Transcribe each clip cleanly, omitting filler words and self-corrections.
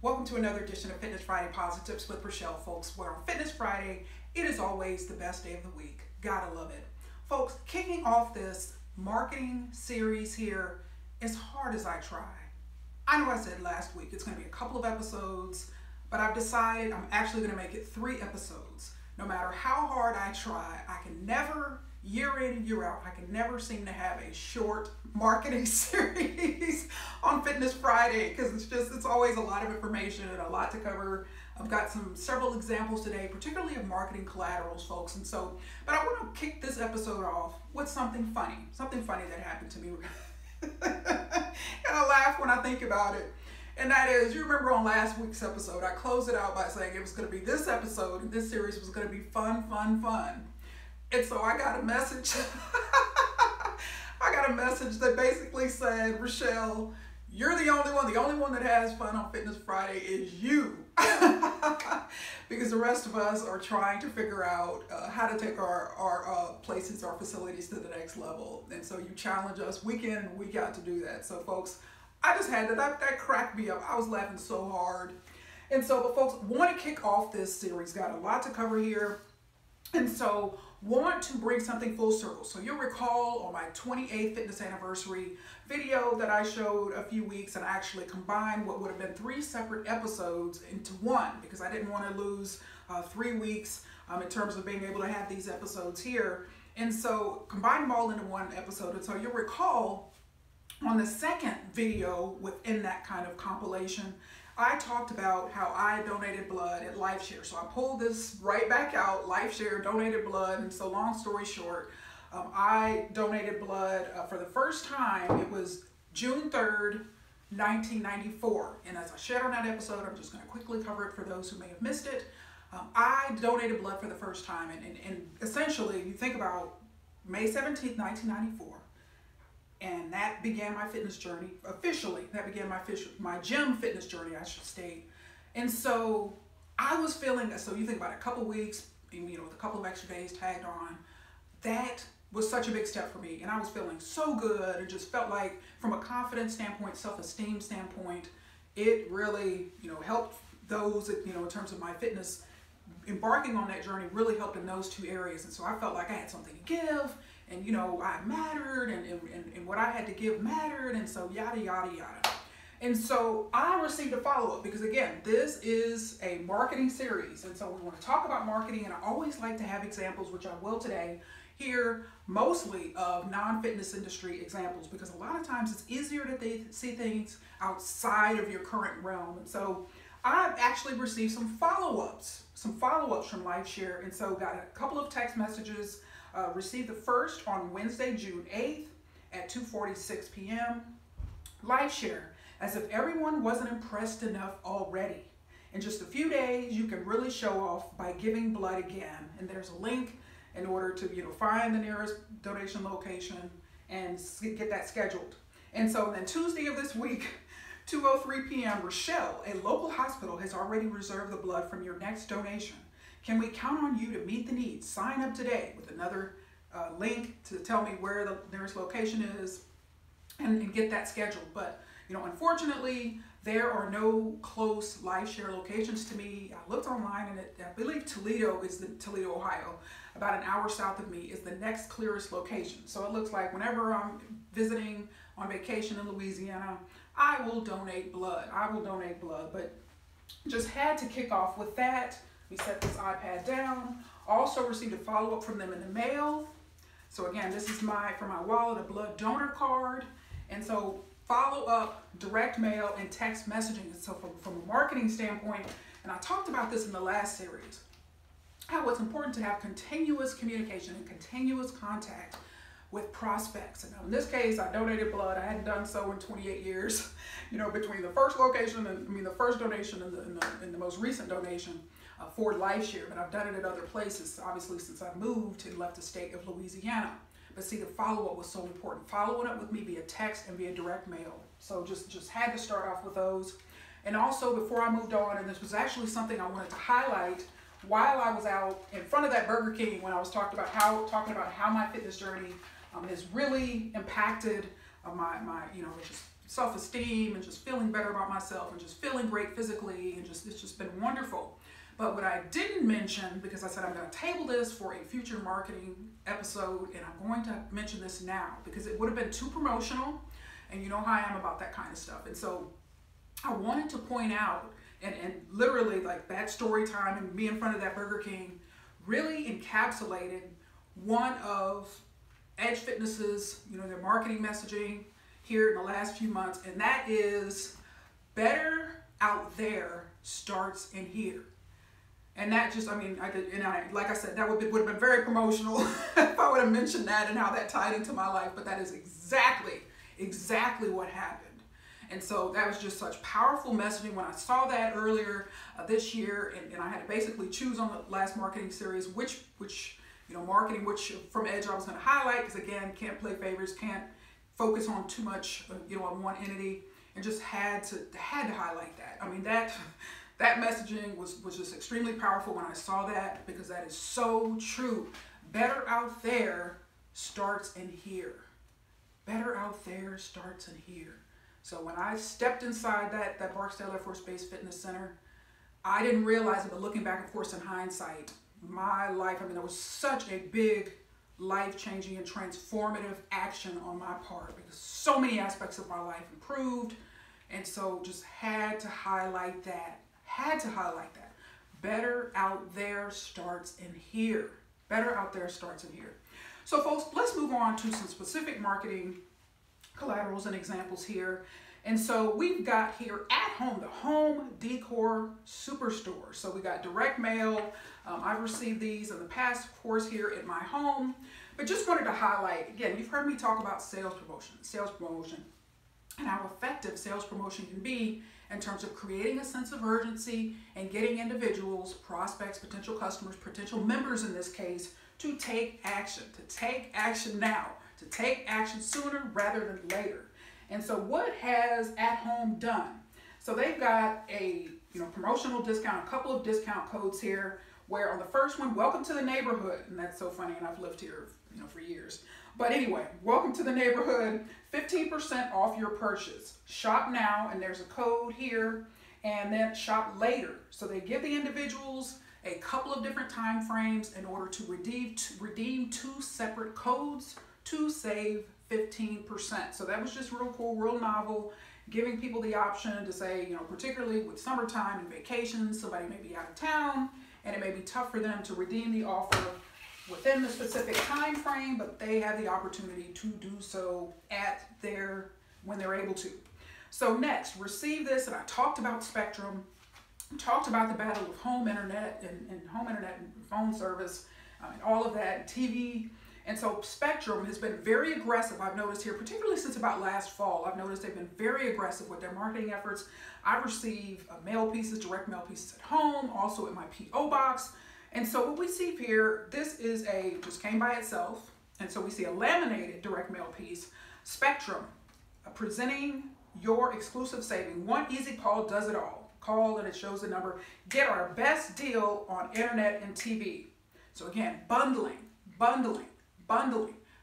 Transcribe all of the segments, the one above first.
Welcome to another edition of Fitness Friday Posi-TIPS with Rachelle, folks, where on Fitness Friday, it is always the best day of the week. Gotta love it. Folks, kicking off this marketing series here, as hard as I try. I know I said last week it's gonna be a couple of episodes, but I've decided I'm actually gonna make it 3 episodes. No matter how hard I try, I can never, year in, year out, I can never seem to have a short marketing series on Fitness Friday because it's always a lot of information and a lot to cover. I've got several examples today, particularly of marketing collaterals, folks. But I want to kick this episode off with something funny that happened to me. And I laugh when I think about it. And that is, you remember on last week's episode, I closed it out by saying it was going to be this episode and this series was going to be fun. And so I got a message. I got a message that basically said, Rachelle, you're the only one that has fun on Fitness Friday is you. Because the rest of us are trying to figure out how to take our places, our facilities to the next level. And so you challenge us week in and week out to do that. So folks, I just had that cracked me up. I was laughing so hard. And so, but folks, want to kick off this series. Got a lot to cover here. And so want to bring something full circle. So you'll recall on my 28th fitness anniversary video that I showed a few weeks, and I actually combined what would have been 3 separate episodes into one because I didn't want to lose 3 weeks in terms of being able to have these episodes here. And so combined them all into one episode. And so you'll recall on the second video within that kind of compilation, I talked about how I donated blood at LifeShare. So I pulled this right back out, LifeShare donated blood. And so long story short, I donated blood for the first time. It was June 3rd, 1994. And as I shared on that episode, I'm just going to quickly cover it for those who may have missed it. I donated blood for the first time. And essentially, you think about May 17th, 1994. And that began my fitness journey officially. That began my gym fitness journey, I should state. And so I was feeling, so you think about a couple weeks, with a couple of extra days tagged on, that was such a big step for me. And I was feeling so good. It just felt like from a confidence standpoint, self-esteem standpoint, it really, helped those, in terms of my fitness, embarking on that journey really helped in those 2 areas. And so I felt like I had something to give. And I mattered, and what I had to give mattered, and so yada, yada, yada. And so I received a follow-up because, again, this is a marketing series. And so we want to talk about marketing, and I always like to have examples, which I will today, here mostly of non-fitness industry examples, because a lot of times it's easier to see things outside of your current realm. And so I've actually received some follow-ups from LifeShare, and so got a couple of text messages. Received the first on Wednesday, June 8th at 2:46 p.m. LifeShare, as if everyone wasn't impressed enough already. In just a few days, you can really show off by giving blood again. And there's a link in order to find the nearest donation location and get that scheduled. And so then Tuesday of this week, 2:03 p.m., Rachelle, a local hospital, has already reserved the blood from your next donation. Can we count on you to meet the needs? Sign up today, with another link to tell me where the nearest location is and get that scheduled. But, unfortunately, there are no close LifeShare locations to me. I looked online, and I believe Toledo, Ohio, about an hour south of me, is the next clearest location. So it looks like whenever I'm visiting on vacation in Louisiana, I will donate blood. But just had to kick off with that. We set this iPad down. Also received a follow-up from them in the mail. So again, this is for my wallet, a blood donor card. And so follow-up, direct mail, and text messaging. So from a marketing standpoint, and I talked about this in the last series, how it's important to have continuous communication and continuous contact with prospects. And in this case, I donated blood. I hadn't done so in 28 years, between the first location and the first donation and the most recent donation for LifeShare. But I've done it at other places, obviously, since I moved and left the state of Louisiana. But see, the follow-up was so important. Following up with me via text and via direct mail. So just had to start off with those. And also, before I moved on, and this was actually something I wanted to highlight while I was out in front of that Burger King when I was talking about how my fitness journey has really impacted my just self-esteem and just feeling better about myself and just feeling great physically, and just it's just been wonderful. But what I didn't mention, because I said I'm going to table this for a future marketing episode, and I'm going to mention this now because it would have been too promotional, and you know how I am about that kind of stuff. And so I wanted to point out, and literally like that story time and me in front of that Burger King really encapsulated one of Edge Fitness's, their marketing messaging here in the last few months, and that is better out there starts in here. And that just, like I said, that would have been very promotional if I would have mentioned that and how that tied into my life, but that is exactly what happened. And so that was just such powerful messaging when I saw that earlier this year, and I had to basically choose on the last marketing series which marketing, which from Edge I was going to highlight, because again, can't play favorites, can't focus on too much, on one entity, and just had to highlight that. I mean, that messaging was just extremely powerful when I saw that, because that is so true. Better out there starts in here. Better out there starts in here. So when I stepped inside that Barksdale Air Force Base Fitness Center, I didn't realize it, but looking back, of course, in hindsight, my life, there was such a big life-changing and transformative action on my part, because so many aspects of my life improved. And so just had to highlight that. Better out there starts in here. Better out there starts in here. So folks, let's move on to some specific marketing collaterals and examples here. And so we've got here at home, the home decor superstore. So we got direct mail. I've received these in the past, of course, here at my home, but just wanted to highlight, again, you've heard me talk about sales promotion, and how effective sales promotion can be in terms of creating a sense of urgency and getting individuals, prospects, potential customers, potential members in this case, to take action now, to take action sooner rather than later. And so what has At Home done? So they've got a promotional discount, a couple of discount codes here, where on the first one, welcome to the neighborhood, and that's so funny, and I've lived here for years. But anyway, welcome to the neighborhood, 15% off your purchase. Shop now, and there's a code here, and then shop later. So they give the individuals a couple of different time frames in order to redeem two separate codes to save 15%. So that was just real cool, real novel, giving people the option to say, particularly with summertime and vacations, somebody may be out of town, and it may be tough for them to redeem the offer within the specific time frame, but they have the opportunity to do so when they're able to. So next, receive this, and I talked about Spectrum, talked about the battle of home internet and home internet and phone service, and all of that, TV. And so Spectrum has been very aggressive, I've noticed here, particularly since about last fall. I've noticed they've been very aggressive with their marketing efforts. I receive mail pieces, direct mail pieces at home, also in my P.O. box. And so what we see here, this is just came by itself. And so we see a laminated direct mail piece. Spectrum, presenting your exclusive saving. One easy call does it all. Call and it shows the number. Get our best deal on internet and TV. So again, bundling.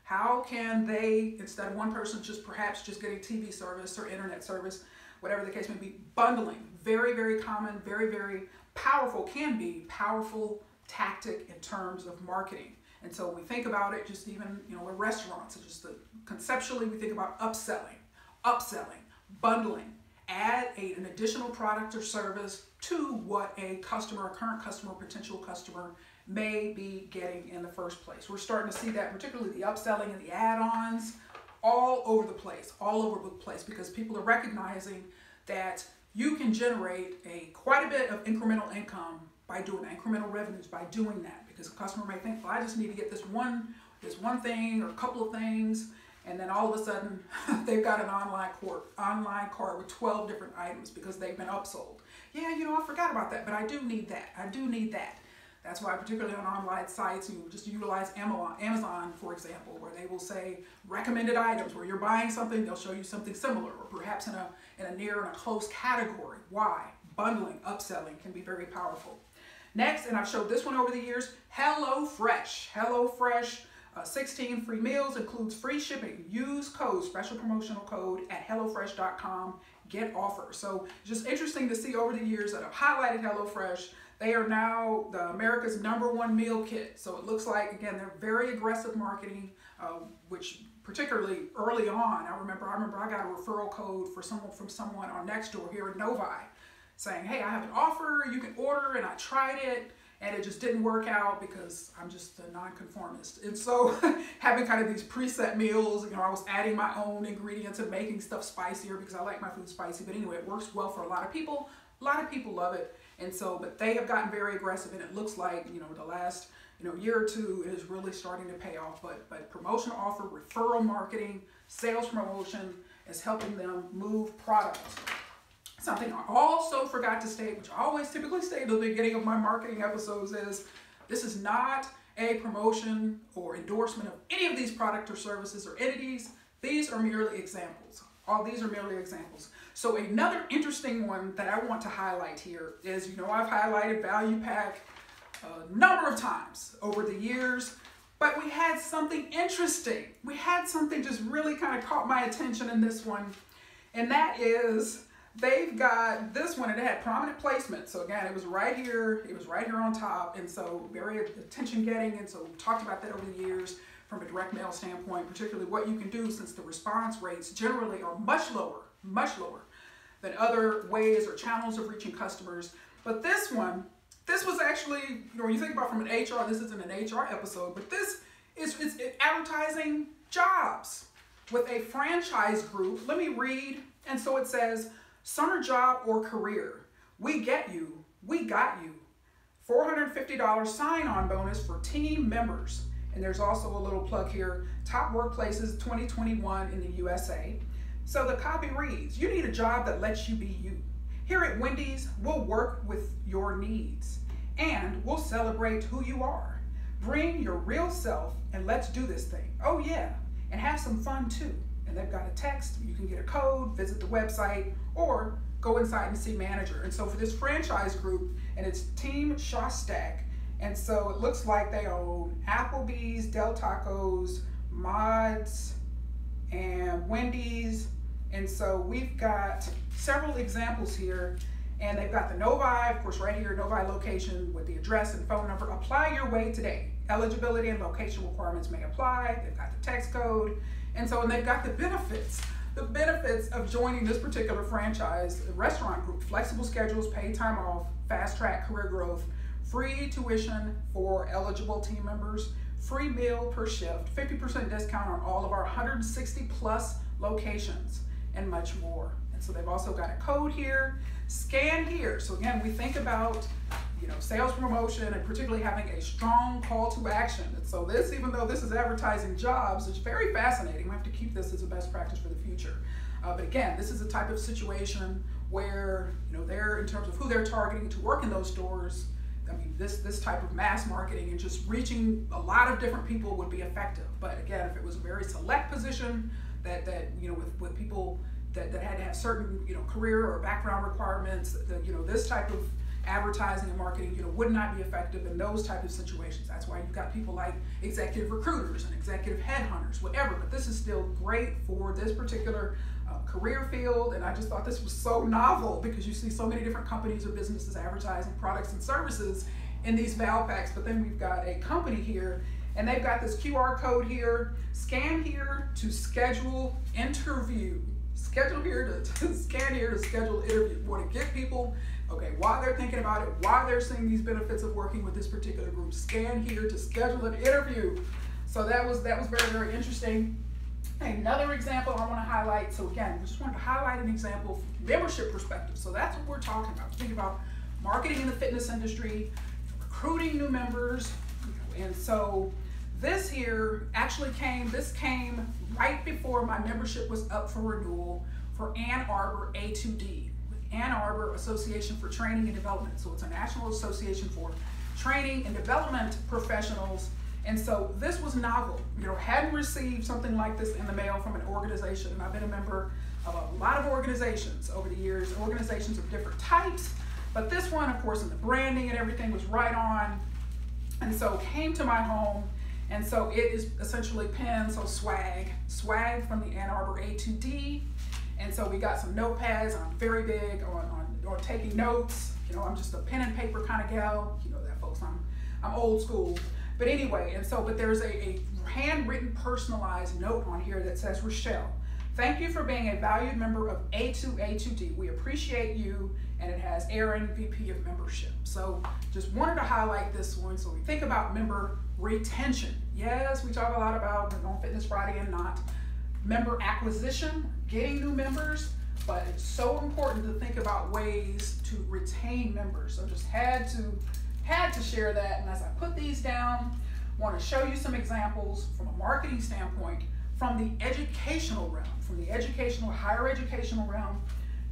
How can they, instead of one person perhaps just getting TV service or internet service, whatever the case may be, bundling. Very, very common, very, very powerful, can be powerful tactic in terms of marketing. And so when we think about it, just even, with restaurants, conceptually we think about upselling, bundling, add an additional product or service to what a customer, a current customer, potential customer may be getting in the first place. We're starting to see that, particularly the upselling and the add-ons, all over the place, because people are recognizing that you can generate quite a bit of incremental income by doing that, incremental revenues by doing that, because a customer may think, well, I just need to get this one thing or a couple of things, and then all of a sudden they've got an online cart with 12 different items because they've been upsold. Yeah, I forgot about that, but I do need that. That's why, particularly on online sites, you just utilize Amazon, for example, where they will say recommended items. Where you're buying something, they'll show you something similar, or perhaps in a near and a close category. Why? Bundling, upselling can be very powerful. Next, and I've showed this one over the years, HelloFresh. HelloFresh, 16 free meals, includes free shipping. Use code, special promotional code at HelloFresh.com, get offer. So just interesting to see over the years that I've highlighted HelloFresh. They are now America's #1 meal kit. So it looks like, again, they're very aggressive marketing, which particularly early on, I remember I got a referral code from someone on Nextdoor here in Novi saying, hey, I have an offer, you can order, and I tried it, and it just didn't work out because I'm just a nonconformist. And so having kind of these preset meals, I was adding my own ingredients and making stuff spicier because I like my food spicy. But anyway, it works well for a lot of people. A lot of people love it. And so, but they have gotten very aggressive, and it looks like, the last, year or two is really starting to pay off. But promotional offer, referral marketing, sales promotion is helping them move product. Something I also forgot to state, which I always typically state at the beginning of my marketing episodes, is this is not a promotion or endorsement of any of these products or services or entities. These are merely examples. All these are merely examples. So another interesting one that I want to highlight here is, I've highlighted Value Pack a number of times over the years, but we had something interesting. We had something just really kind of caught my attention in this one, and that is they've got this one, and it had prominent placement. So again, it was right here on top, and so very attention getting, and so we talked about that over the years from a direct mail standpoint, particularly what you can do since the response rates generally are much lower than other ways or channels of reaching customers. But this was actually, when you think about from an HR, this isn't an HR episode, but this is advertising jobs with a franchise group. Let me read. And so it says, summer job or career. We get you. We got you. $450 sign-on bonus for team members. And there's also a little plug here, top workplaces 2021 in the USA. So the copy reads, you need a job that lets you be you. Here at Wendy's, we'll work with your needs and we'll celebrate who you are. Bring your real self and let's do this thing. Oh yeah, and have some fun too. And they've got a text, you can get a code, visit the website, or go inside and see manager. And so for this franchise group, and it's Team Shostak, and so it looks like they own Applebee's, Del Tacos, Mods, and Wendy's. And so we've got several examples here, and they've got the Novi, of course, right here, Novi location with the address and phone number. Apply your way today. Eligibility and location requirements may apply. They've got the text code. And so, and they've got the benefits of joining this particular franchise restaurant group: flexible schedules, paid time off, fast track career growth, free tuition for eligible team members, free meal per shift, 50% discount on all of our 160 plus locations, and much more. And so they've also got a code here, scan here. So again, we think about, sales promotion and particularly having a strong call to action. And so this, even though this is advertising jobs, it's very fascinating. We have to keep this as a best practice for the future. But again, this is a type of situation where, they're, in terms of who they're targeting to work in those stores, I mean, this type of mass marketing and just reaching a lot of different people would be effective. But again, if it was a very select position that with people that had to have certain, career or background requirements, this type of advertising and marketing, would not be effective in those type of situations. That's why you've got people like executive recruiters and executive headhunters, whatever. But this is still great for this particular career field. And I just thought this was so novel because you see so many different companies or businesses advertising products and services in these Val packs. But then we've got a company here, and they've got this QR code here. Scan here to schedule interview. Schedule here to scan here to schedule interview. You want to get people, okay, while they're thinking about it, while they're seeing these benefits of working with this particular group, scan here to schedule an interview. So that was very, very interesting. Another example I want to highlight. So again, we just wanted to highlight an example from membership perspective. So that's what we're talking about. Think about marketing in the fitness industry, recruiting new members, and so this here actually came right before my membership was up for renewal for Ann Arbor A2D, Ann Arbor Association for Training and Development. So it's a national association for training and development professionals. And so this was novel. Hadn't received something like this in the mail from an organization. And I've been a member of a lot of organizations over the years, organizations of different types. But this one, of course, and the branding and everything was right on. And so came to my home, And so it is essentially pen, so swag from the Ann Arbor A2D. And so we got some notepads. I'm very big on taking notes. You know, I'm just a pen and paper kind of gal. You know that, folks. I'm old school. But anyway, but there's a handwritten, personalized note on here that says, Rachelle, thank you for being a valued member of A2D. We appreciate you. And it has Aaron, VP of Membership. So just wanted to highlight this one. So we think about member retention. Yes, we talk a lot about on Fitness Friday and not member acquisition, getting new members, but it's so important to think about ways to retain members. So just had to share that. And as I put these down, I want to show you some examples from a marketing standpoint from the educational realm, higher educational realm.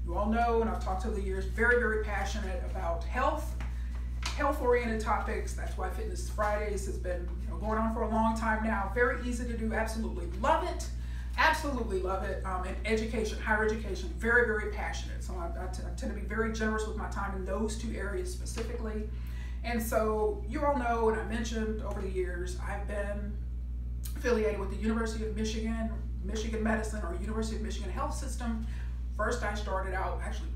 You all know, and I've talked over the years, very, very passionate about health-oriented topics. That's why Fitness Fridays has been going on for a long time now. Very easy to do, absolutely love it. Absolutely love it. And education, higher education, very, very passionate. So I tend to be very generous with my time in those two areas specifically. And so you all know, and I mentioned over the years, I've been affiliated with the University of Michigan, Michigan Medicine, or University of Michigan Health System. First, I started out actually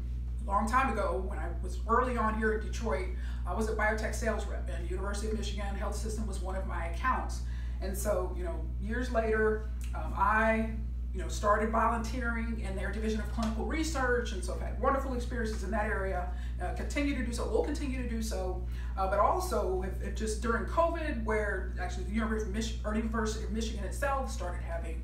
a long time ago when I was early on here in Detroit. I was a biotech sales rep, and University of Michigan Health System was one of my accounts. And so, years later, I started volunteering in their division of clinical research, and so I've had wonderful experiences in that area. Continue to do so, will continue to do so, but also if just during COVID, where actually the University of Michigan itself started having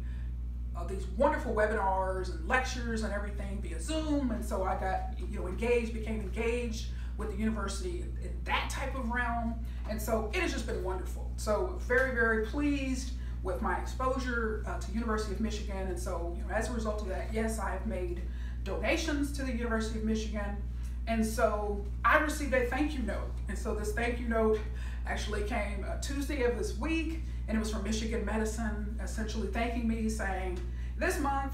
these wonderful webinars and lectures and everything via Zoom, and so I got became engaged with the university in that type of realm, and so it has just been wonderful. So very, very pleased with my exposure to University of Michigan, and so as a result of that, yes, I've made donations to the University of Michigan, and so I received a thank you note, and so this thank you note actually came Tuesday of this week, and it was from Michigan Medicine, essentially thanking me, saying, this month,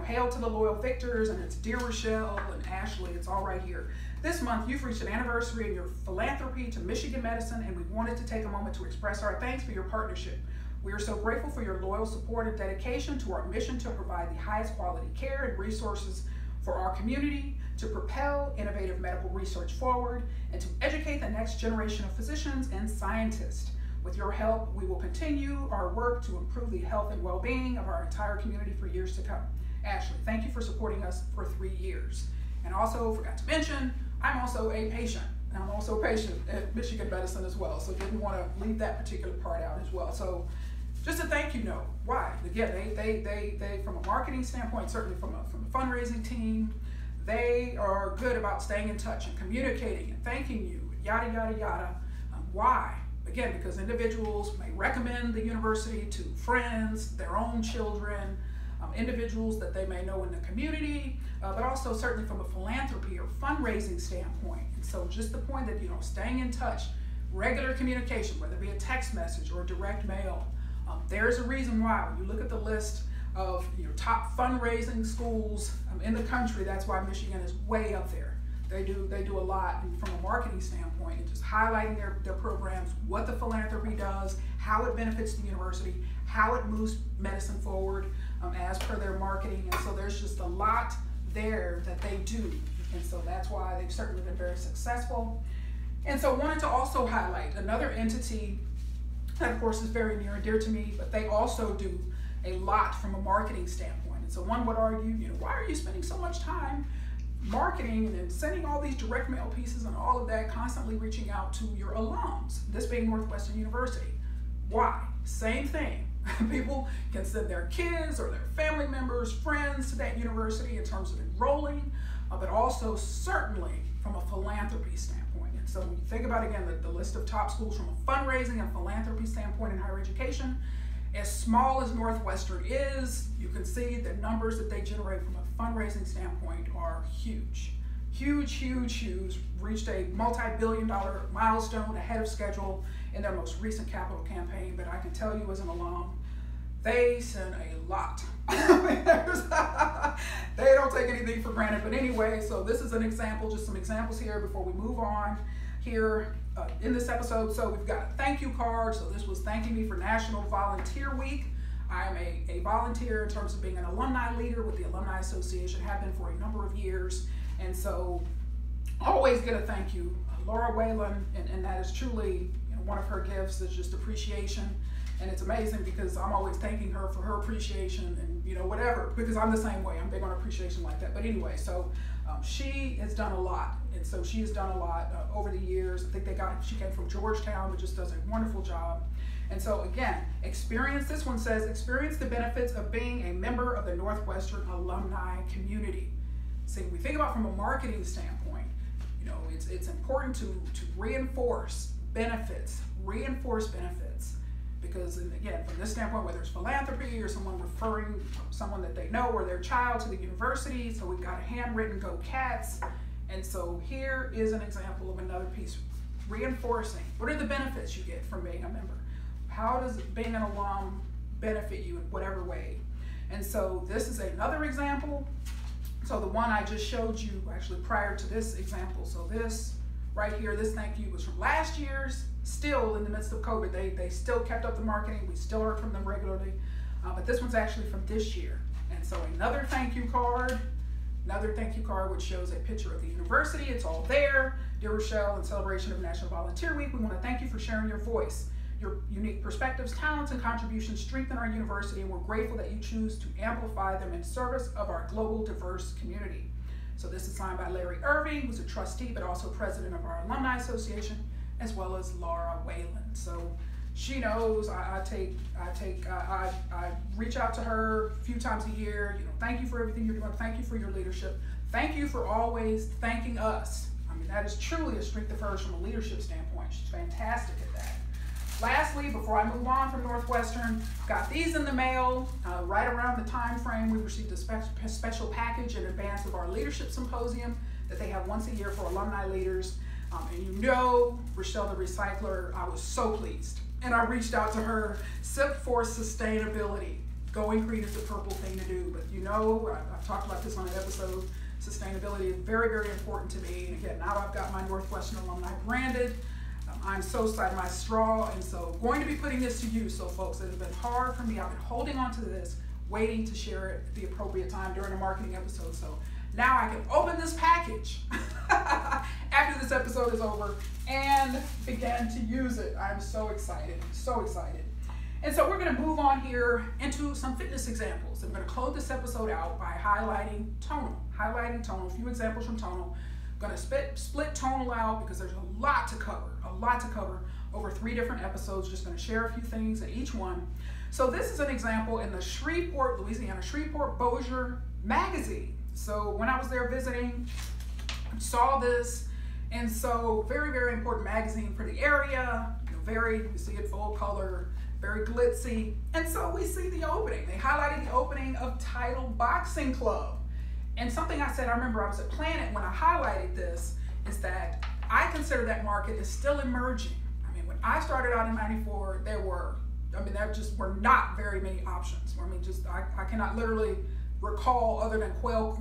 hail to the loyal victors, and it's dear Rachelle and Ashley, it's all right here. This month, you've reached an anniversary in your philanthropy to Michigan Medicine, and we wanted to take a moment to express our thanks for your partnership. We are so grateful for your loyal support and dedication to our mission to provide the highest quality care and resources for our community, to propel innovative medical research forward, and to educate the next generation of physicians and scientists. With your help, we will continue our work to improve the health and well-being of our entire community for years to come. Ashley, thank you for supporting us for 3 years. And also, forgot to mention, I'm also a patient. And I'm also a patient at Michigan Medicine as well, so didn't want to leave that particular part out as well. So just a thank you note. Why? Again, they from a marketing standpoint, certainly from a fundraising team, they are good about staying in touch and communicating and thanking you, yada, yada, yada. Why? Again, because individuals may recommend the university to friends, their own children, individuals that they may know in the community, but also certainly from a philanthropy or fundraising standpoint. And so just the point that, staying in touch, regular communication, whether it be a text message or direct mail, there's a reason why when you look at the list of top fundraising schools in the country, that's why Michigan is way up there. They do a lot from a marketing standpoint and just highlighting their programs, what the philanthropy does, how it benefits the university, how it moves medicine forward as per their marketing. And so there's just a lot there that they do. And so that's why they've certainly been very successful. And so wanted to also highlight another entity that of course is very near and dear to me, but they also do a lot from a marketing standpoint. And so one would argue, why are you spending so much time marketing and sending all these direct mail pieces and all of that, constantly reaching out to your alums, this being Northwestern University? Why? Same thing. People can send their kids or their family members, friends to that university in terms of enrolling, but also certainly from a philanthropy standpoint. And so when you think about, again, the list of top schools from a fundraising and philanthropy standpoint in higher education, as small as Northwestern is, you can see the numbers that they generate from a fundraising standpoint are huge. Huge, huge, huge. Reached a multi-billion-dollar milestone ahead of schedule in their most recent capital campaign. But I can tell you as an alum, they send a lot. They don't take anything for granted. But anyway, so this is an example, just some examples here before we move on. here in this episode. So we've got a thank you card. So this was thanking me for National Volunteer Week. I am a volunteer in terms of being an alumni leader with the Alumni Association, have been for a number of years. And so always get a thank you. Laura Whalen, and that is truly one of her gifts is just appreciation. And it's amazing because I'm always thanking her for her appreciation and whatever, because I'm the same way. I'm big on appreciation like that. But anyway, so she has done a lot. And so she has done a lot over the years. I think she came from Georgetown, but just does a wonderful job. And so again, this one says, experience the benefits of being a member of the Northwestern alumni community. See, when we think about from a marketing standpoint, it's important to reinforce benefits, because again, from this standpoint, whether it's philanthropy or someone referring someone that they know or their child to the university, so we've got a handwritten Go Cats. And so here is an example of another piece, reinforcing. What are the benefits you get from being a member? How does being an alum benefit you in whatever way? And so this is another example. So the one I just showed you actually prior to this example. So this right here, this thank you was from last year's, still in the midst of COVID. They still kept up the marketing. We still heard from them regularly. But this one's actually from this year. And so another thank you card which shows a picture of the university. It's all there. Dear Rachelle, in celebration of National Volunteer Week, we want to thank you for sharing your voice. Your unique perspectives, talents, and contributions strengthen our university, and we're grateful that you choose to amplify them in service of our global diverse community. So this is signed by Larry Irving, who's a trustee, but also president of our Alumni Association, as well as Laura Whalen. So she knows I reach out to her a few times a year. Thank you for everything you're doing. Thank you for your leadership. Thank you for always thanking us. I mean, that is truly a strength of hers from a leadership standpoint. She's fantastic at that. Lastly, before I move on from Northwestern, got these in the mail right around the time frame. We received a special package in advance of our leadership symposium that they have once a year for alumni leaders. And Rachelle the Recycler, I was so pleased. And I reached out to her, SIP for Sustainability. Going green is the purple thing to do. But I've talked about this on an episode. Sustainability is very, very important to me. And again, now I've got my Northwestern alumni branded. I'm so excited, my straw, and so going to be putting this to use. So folks, it has been hard for me. I've been holding on to this, waiting to share it at the appropriate time during a marketing episode. So now I can open this package after this episode is over and begin to use it. I'm so excited, so excited. And so we're gonna move on here into some fitness examples. I'm gonna close this episode out by highlighting tonal, a few examples from tonal. I'm gonna split tonal out because there's a lot to cover over 3 different episodes. Just gonna share a few things in each one. So this is an example in the Shreveport, Louisiana, Shreveport Bossier magazine. So when I was there visiting, I saw this, and so very, very important magazine for the area. You see it full color, very glitzy. And so we see the opening. They highlighted the opening of Title Boxing Club. And something I said, I remember I was at Planet when I highlighted this, is that I consider that market is still emerging. I mean, when I started out in '94, there just were not very many options. I cannot literally recall, other than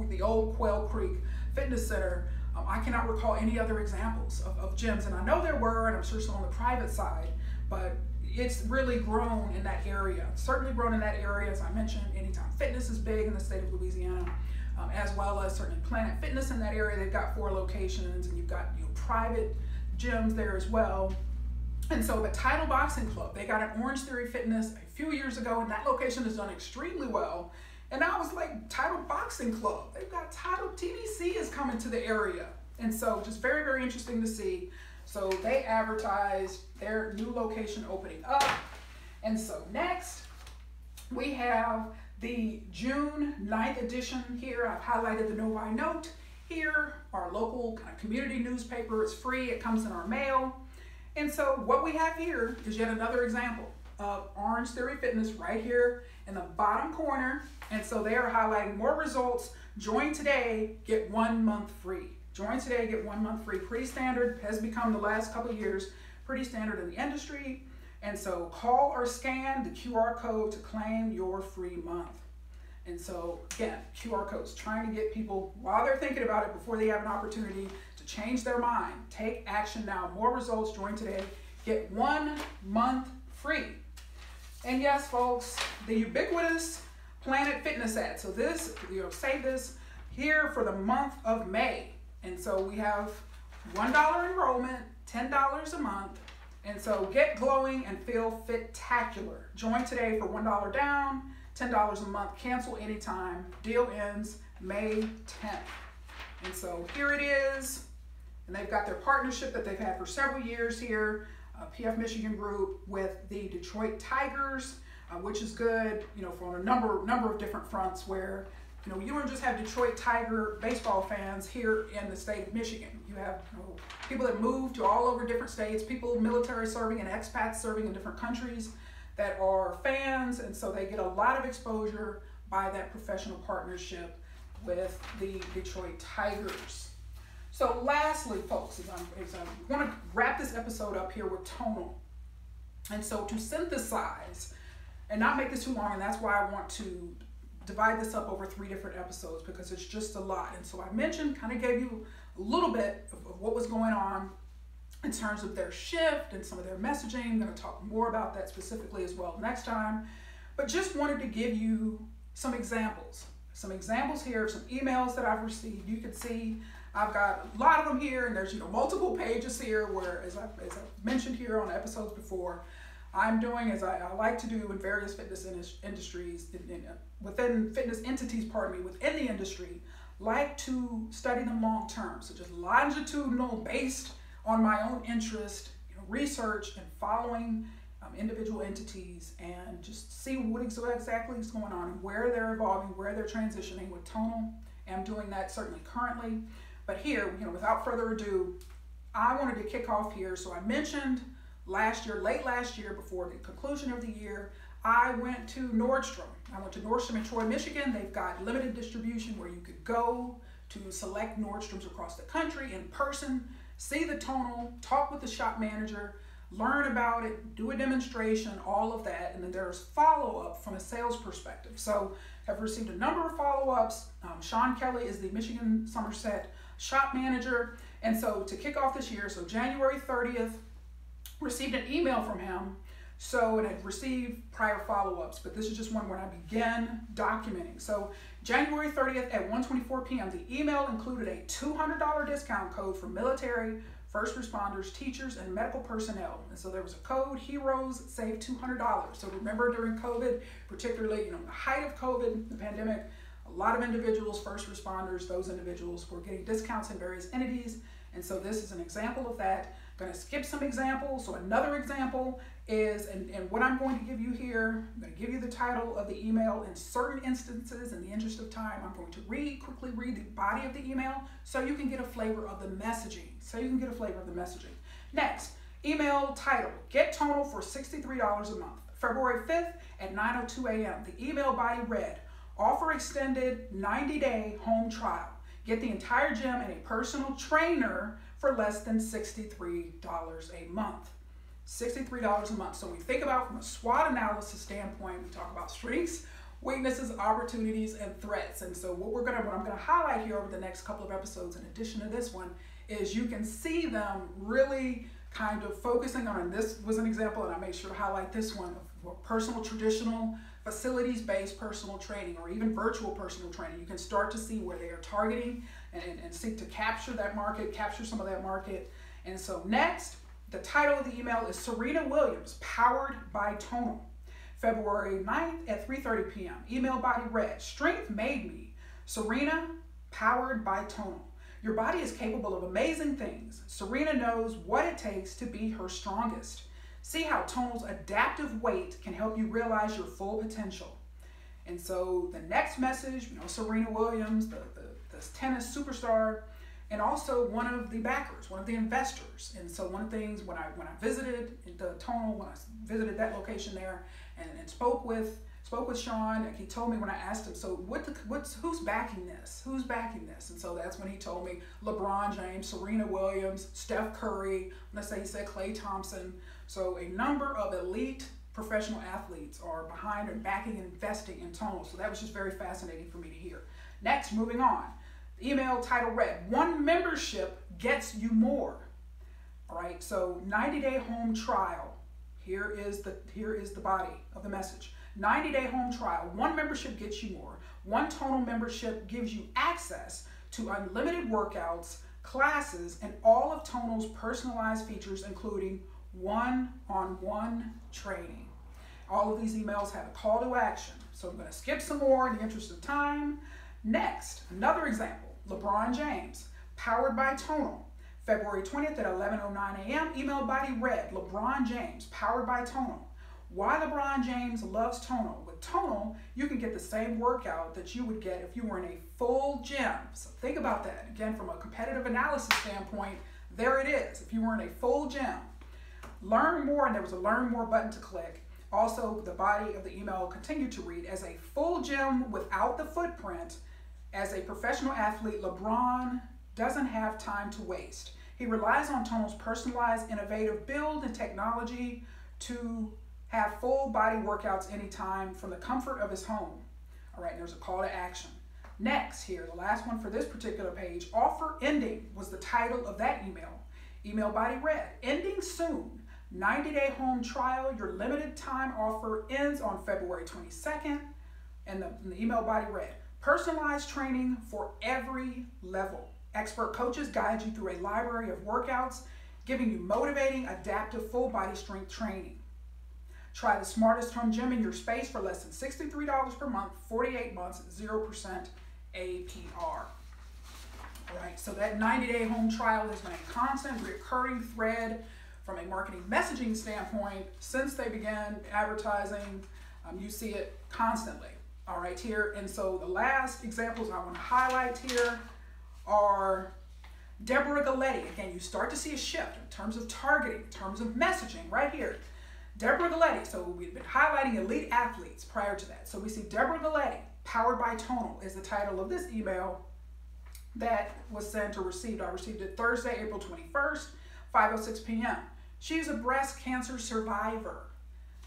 the old Quail Creek Fitness Center, I cannot recall any other examples of gyms. And I know there were, and I'm sure still on the private side, but it's really grown in that area. Certainly grown in that area, as I mentioned. Anytime Fitness is big in the state of Louisiana. As well as certainly Planet Fitness in that area. They've got 4 locations, and you've got private gyms there as well. And so the Title Boxing Club, they got an Orange Theory Fitness a few years ago, and that location has done extremely well. And I was like, Title Boxing Club, they've got Title TBC is coming to the area. And so just very, very interesting to see. So they advertised their new location opening up. And so next we have the June 9th edition here. I've highlighted the Novi Note here, our local kind of community newspaper. It's free, it comes in our mail. And so what we have here is yet another example of Orange Theory Fitness right here in the bottom corner. And so they are highlighting more results. Join today, get 1 month free. Join today, get 1 month free. Pretty standard, has become the last couple of years, pretty standard in the industry. And so call or scan the QR code to claim your free month. And so again, QR codes, trying to get people, while they're thinking about it, before they have an opportunity, to to change their mind. Take action now. More results. Join today. Get 1 month free. And yes, folks, the ubiquitous Planet Fitness ad. So this, save this here for the month of May. And so we have $1 enrollment, $10 a month. And so get glowing and feel fit-tacular. Join today for $1 down, $10 a month. Cancel anytime. Deal ends May 10th. And so here it is. And they've got their partnership that they've had for several years here, PF Michigan Group, with the Detroit Tigers, which is good, for a number of different fronts where, you don't just have Detroit Tiger baseball fans here in the state of Michigan. You have people that move to all over different states, people military serving and expats serving in different countries that are fans, and so they get a lot of exposure by that professional partnership with the Detroit Tigers. So lastly, folks, as I'm going to wrap this episode up here with tonal. And so to synthesize and not make this too long, and that's why I want to divide this up over 3 different episodes, because it's just a lot. And so I mentioned, kind of gave you a little bit of what was going on in terms of their shift and some of their messaging. I'm going to talk more about that specifically as well next time. But just wanted to give you some examples here of some emails that I've received. You can see I've got a lot of them here, and there's multiple pages here where, as I've mentioned here on episodes before, I'm doing, as I like to do in various fitness industries, within fitness entities, within the industry, like to study them long term. So just longitudinal, based on my own interest, research and following individual entities, and just see what exactly is going on and where they're evolving, where they're transitioning with tonal. And I'm doing that certainly currently. But here, without further ado, I wanted to kick off here. So I mentioned late last year, before the conclusion of the year, I went to Nordstrom. I went to Nordstrom in Troy, Michigan. They've got limited distribution where you could go to select Nordstroms across the country in person, see the tonal, talk with the shop manager, learn about it, do a demonstration, all of that. And then there's follow-up from a sales perspective. So I've received a number of follow-ups. Sean Kelly is the Michigan Somerset shop manager. And so to kick off this year, so January 30th, received an email from him. So it had received prior follow-ups, but this is just one where I began documenting. So January 30th at 1:24 p.m., the email included a $200 discount code for military, first responders, teachers, and medical personnel. And so there was a code, HEROES, save $200. So remember, during COVID, particularly, the height of COVID, the pandemic, a lot of individuals, first responders, those individuals were getting discounts in various entities. And so this is an example of that. I'm going to skip some examples. So another example is, and what I'm going to give you here, I'm going to give you the title of the email. In certain instances, in the interest of time, I'm going to quickly read the body of the email so you can get a flavor of the messaging. Next, email title, Get Tonal for $63 a month. February 5th at 9:02 a.m. The email body read, offer extended 90-day home trial. Get the entire gym and a personal trainer for less than $63 a month. $63 a month. So we think about, from a SWOT analysis standpoint, we talk about strengths, weaknesses, opportunities, and threats. And so what I'm going to highlight here over the next couple of episodes, in addition to this one, is you can see them really kind of focusing on, and this was an example, and I made sure to highlight this one, of personal, traditional, facilities-based personal training, or even virtual personal training. You can start to see where they are targeting and seek to capture that market, capture some of that market. And so next, the title of the email is Serena Williams, Powered by Tonal. February 9th at 3:30 p.m. Email body read, Strength Made Me. Serena, Powered by Tonal. Your body is capable of amazing things. Serena knows what it takes to be her strongest. See how Tonal's adaptive weight can help you realize your full potential. And so the next message, Serena Williams, the tennis superstar, and also one of the backers, one of the investors. And so one of the things, when I visited the Tonal, when I visited that location there, and spoke with Sean, he told me, when I asked him, so who's backing this? Who's backing this? And so that's when he told me LeBron James, Serena Williams, Steph Curry, let's say he said Klay Thompson. So a number of elite professional athletes are behind and backing and investing in Tonal. So that was just very fascinating for me to hear. Next, moving on. The email title read, One membership gets you more. All right, so 90-day home trial. Here is the body of the message. 90-day home trial. One membership gets you more. One Tonal membership gives you access to unlimited workouts, classes, and all of Tonal's personalized features, including one-on-one training. All of these emails have a call to action. So I'm going to skip some more in the interest of time. Next, another example. LeBron James, powered by Tonal. February 20th at 11:09 a.m. Email body read, LeBron James, powered by Tonal. Why LeBron James loves Tonal. With Tonal, you can get the same workout that you would get if you were in a full gym. So think about that. Again, from a competitive analysis standpoint, there it is. If you were in a full gym. Learn more, and there was a learn more button to click. Also, the body of the email continued to read, as a full gym without the footprint, as a professional athlete, LeBron doesn't have time to waste. He relies on Tonal's personalized, innovative build and technology to have full body workouts anytime from the comfort of his home. All right, there's a call to action. Next here, the last one for this particular page, offer ending was the title of that email. Email body read, ending soon. 90-day home trial, your limited time offer ends on February 22nd. And the email body read, personalized training for every level. Expert coaches guide you through a library of workouts, giving you motivating, adaptive, full body strength training. Try the smartest home gym in your space for less than $63 per month, 48 months, 0% APR. All right, so that 90-day home trial has been a constant, recurring thread from a marketing messaging standpoint since they began advertising. You see it constantly. All right, here. And so the last examples I want to highlight here are Deborah Galletti. Again, you start to see a shift in terms of targeting, in terms of messaging right here. Deborah Galletti. So we've been highlighting elite athletes prior to that. So we see Deborah Galletti, powered by Tonal, is the title of this email that was sent or received. I received it Thursday, April 21st, 5:06 p.m. She's a breast cancer survivor.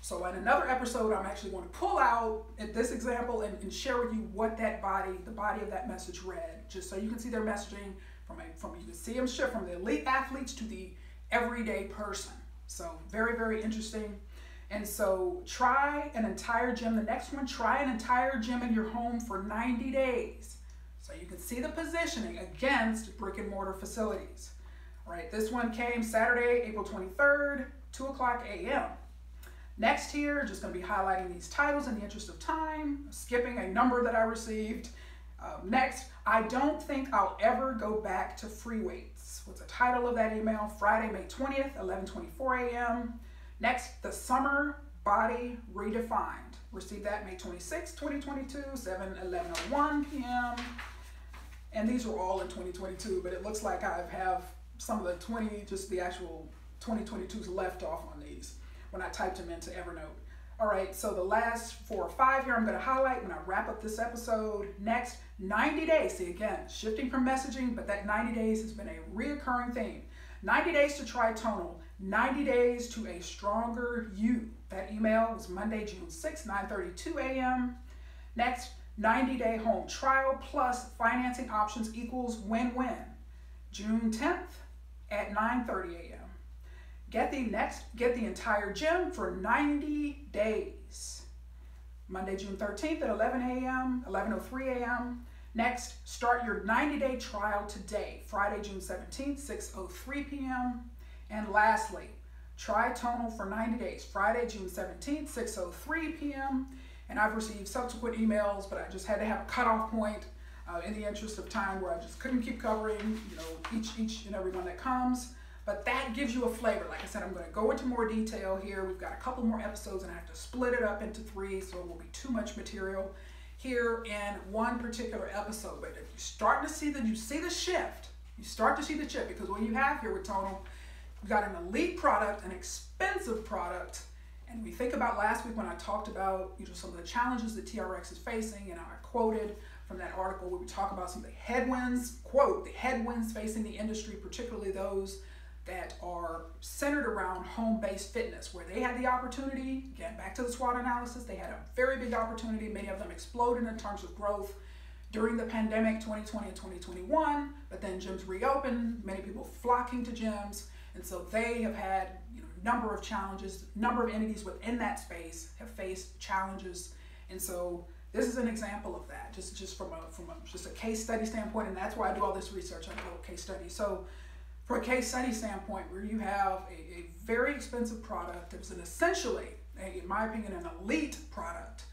So in another episode, I'm actually going to pull out this example and share with you what that body, the body of that message read, just so you can see their messaging you can see them shift from the elite athletes to the everyday person. So very, very interesting. And so try an entire gym. The next one, try an entire gym in your home for 90 days. So you can see the positioning against brick and mortar facilities. All right, this one came Saturday, April 23rd, 2:00 a.m. Next here, just going to be highlighting these titles in the interest of time, skipping a number that I received. Next, I don't think I'll ever go back to free weights. What's the title of that email? Friday, May 20th, 11:24 a.m. Next, the summer body redefined. Received that May 26, 2022, 11:01 p.m. And these were all in 2022, but it looks like I have some of the just the actual 2022s left off on these when I typed them into Evernote. All right, so the last 4 or 5 here I'm going to highlight when I wrap up this episode. Next, 90 days. See, again, shifting from messaging, but that 90 days has been a reoccurring theme. 90 days to try Tonal, 90 days to a stronger you. That email was Monday, June 6, 9:32 a.m. Next, 90-day home trial plus financing options equals win-win. June 10th at 9:30 a.m. Get the entire gym for 90 days. Monday, June 13th at 11:03 a.m. Next, start your 90-day trial today. Friday, June 17th, 6:03 p.m. And lastly, try Tonal for 90 days. Friday, June 17th, 6:03 p.m. And I've received subsequent emails, but I just had to have a cutoff point in the interest of time where I just couldn't keep covering, each and every one that comes. But that gives you a flavor. Like I said, I'm going to go into more detail here. We've got a couple more episodes and I have to split it up into 3, so it will be too much material here in one particular episode. But if you start to see you see the shift. You start to see the shift, because what you have here with Tonal, you've got an elite product, an expensive product. And we think about last week when I talked about some of the challenges that TRX is facing, and I quoted from that article where we talk about some of the headwinds, quote, the headwinds facing the industry, particularly those that are centered around home-based fitness, where they had the opportunity, again, back to the SWOT analysis, they had a very big opportunity. Many of them exploded in terms of growth during the pandemic 2020 and 2021, but then gyms reopened, many people flocking to gyms, and so they have had number of challenges, number of entities within that space have faced challenges, and so this is an example of that, just from a case study standpoint, and that's why I do all this research on a little case study. So for a case study standpoint, where you have a very expensive product that was essentially, in my opinion, an elite product,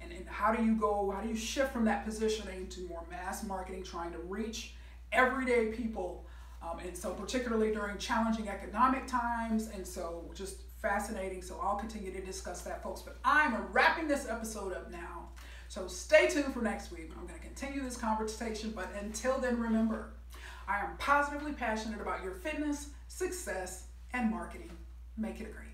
and how do you shift from that positioning to more mass marketing, trying to reach everyday people, and so particularly during challenging economic times, and so just fascinating. So I'll continue to discuss that, folks, but I'm wrapping this episode up now. So stay tuned for next week. I'm going to continue this conversation, but until then, remember, I am positively passionate about your fitness, success, and marketing. Make it a great.